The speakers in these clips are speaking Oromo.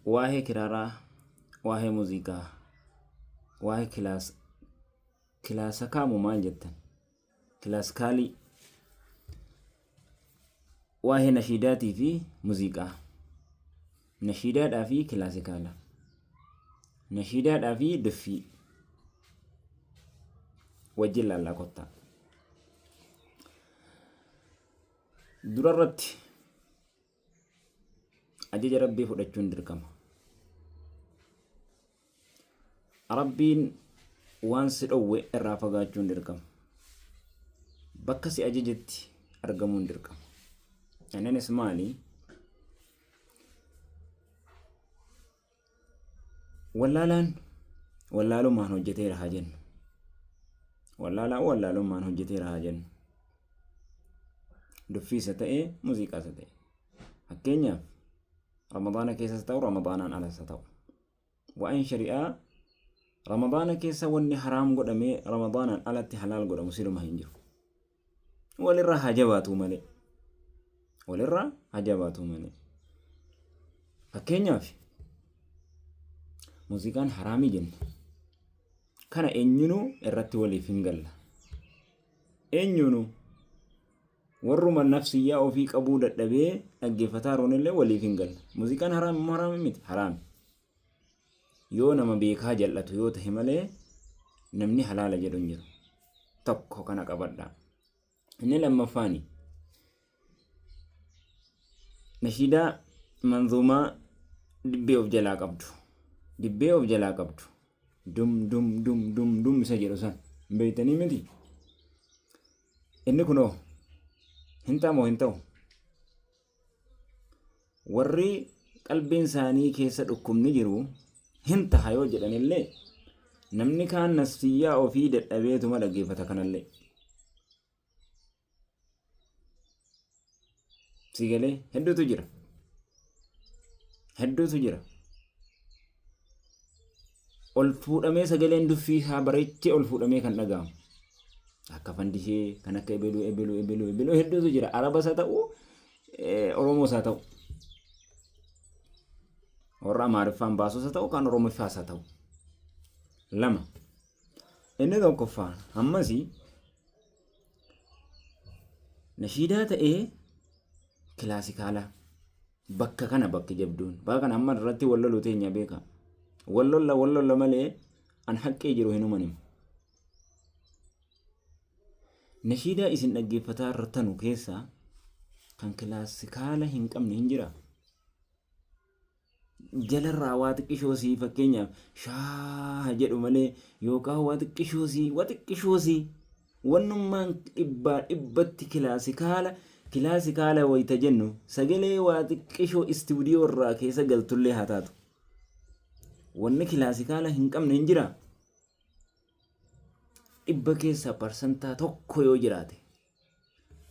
waa'ee kiraaraa, waa'ee muuziqaa, waa'ee kilaasa kaamu maal jettan? Kilaasikaalii, waa'ee nashiidaatii fi muuziqaa. Nashiidaadhaa fi kilaasikaala. Nashiidaadhaa fi duffii. Wajjin laallaa kottaa. Durarratti ajaja rabbii fudhachuun dirqama. Rabbiin waan si dhowwe irraa fagaachuun dirqama. Bakka si ajajetti argamuun dirqama. Innis maali? Wallaalaan wallaalummaan hojjeteera haa jennu. Wallaalaan wallaalummaan hojjeteera haa jennu. Duffiisa ta'ee muuziqaasa ta'e. Fakkeenyaaf Ramadaana keessas ta'u Ramadaanaan alas ta'u. Waa'een shari'aa Ramadaana keessa wanni haraam godhamee Ramadaanaan alatti halaal godhamu siluma hin jiru. Walirraa haa jabaatu malee. Walirraa haa jabaatu malee. Fakkeenyaaf muuziqaan haraamii jenna. Kana eenyunuu irratti waliif hin galla. Eenyunuu warruma nafsiyyaa ofii qabuu dadhabee dhaggeeffataa roonillee waliif hin galla. Muuziqaan haraami miti haraami. Yoo nama beekaa jal'atu yoo ta'e malee namni halaala jedhu hin jiru. Tokko kana qabadhaa. Inni lammaffaani. Nashiidaa manzuumaa dibbee of jalaa qabdu. Dibbee of jalaa qabdu. Dum isa jedhu san. Beeytanii miti. Inni kunoo hin ta'u hin ta'u. Warri qalbiin isaanii keessa dhukkubni jiru hin taha yoo jedhanillee namni kaan nafsiyyaa ofii dadhabeetuma dhaggeeffata kanallee. Sigalee hedduutu jira. Hedduutu jira. Ol fuudhamee sagaleen duffii isaa bareechee ol fuudhamee kan dhaga'amu. Akka fandishee kan akka ebeluu hedduutu jira. Arabas haa ta'u Oromoos haa ta'u. Warra Amaariffaan baasus haa ta'u kan Oromoffaas haa ta'u. Lama. Inni tokkoffaan ammasii nashiidaa ta'ee kilaasikaala. Bakka kana bakki jabduun. Bakka kana amma irratti walloluu teenya beeka. Wallolla malee an haqqee jiru hin uumanimu. Nashiidaa isin dhaggeeffataa irratanu keessaa kan kilaasikaala hin qabne hin jira. Jalarraa waa xiqqishoosii fakkeenyaaf shaa jedhu malee yookaan waa xiqqishoosii wannummaan dhibbatti kilaasikaala wayita jennu sagalee waa xiqqishoo istuudiyoo irraa keessa galtullee haa taatu. Wanni kilaasikaala hin qabne hin jira. Dhibba keessaa parsantaa tokko yoo jiraate.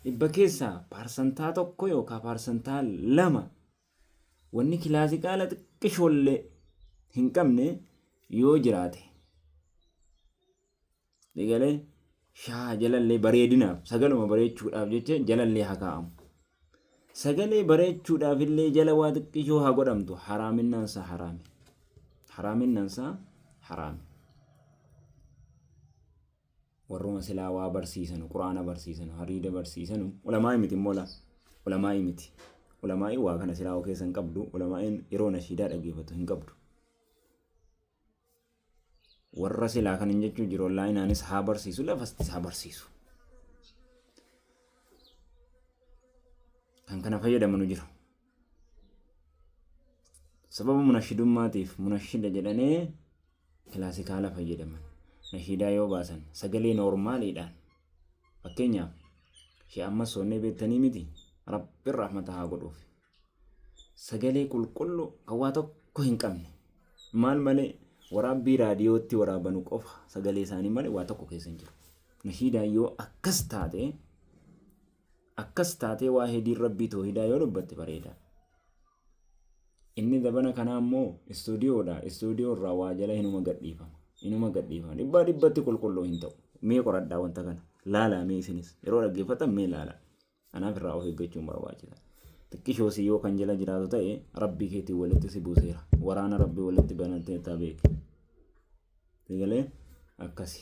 Dhibba keessaa parsantaa tokko yookaan parsantaa lama. Wanni kilaasikaala xiqqishoollee hin qabne yoo jiraate. Digalee shaa jalallee bareedinaaf sagaluma bareechuudhaaf jecha jalallee haa kaa'amu. Sagalee bareechuudhaaf illee jala waa xiqqishoo haa godhamtu haraaminnaansaa haraami. Haraaminnaansaa haraami. Warruma silaa waa barsiisan, quraana barsiisan, hariida barsiisan, ulamaa miti immoo ulamaa miti. Ulamaa waa kana silaa oo keessa hin qabdu, ulamaan yeroo nashiidaa dhaggeeffatu hin qabdu. Warra silaa kan hin jechuu jiru onlaayinaanis haa barsiisu lafastis haa barsiisu. Kan kana fayyadamanu jiru. Sababa munashidummaatiif munashida jedhanii kilaasikaala fayyadaman. Nashiidaa yoo baasan sagalee noormaaliidhaan fakkeenyaaf shee ammas sonnee beektanii miti rabbiin rahmata haa godhuuf. Sagalee qulqulluu kan waa tokko hin qabne maal malee waraabbii raadiyootti waraabanu qofa sagalee isaanii malee waa tokko keessa hin jiru. Nashiidaa yoo akkas taatee waa hedii rabbii toohidaa yoo dubbatte bareeda. Inni dabana kanaa immoo istuudiyoodha. Istuudiyoo irraa waa jala hinuma gadhiifama. Dhibbatti qulqulluu hin ta'u. Mee qoradhaa wanta kana. Laalaa mee isinis yeroo dhaggeeffatan mee laala. Anaaf irraa of eeggachuun barbaachisa. xiqqishoo si yoo kan jala jiraatu ta'e rabbii keetii walitti si buuseera waraana rabbii walitti banatee tabeek galee akkasi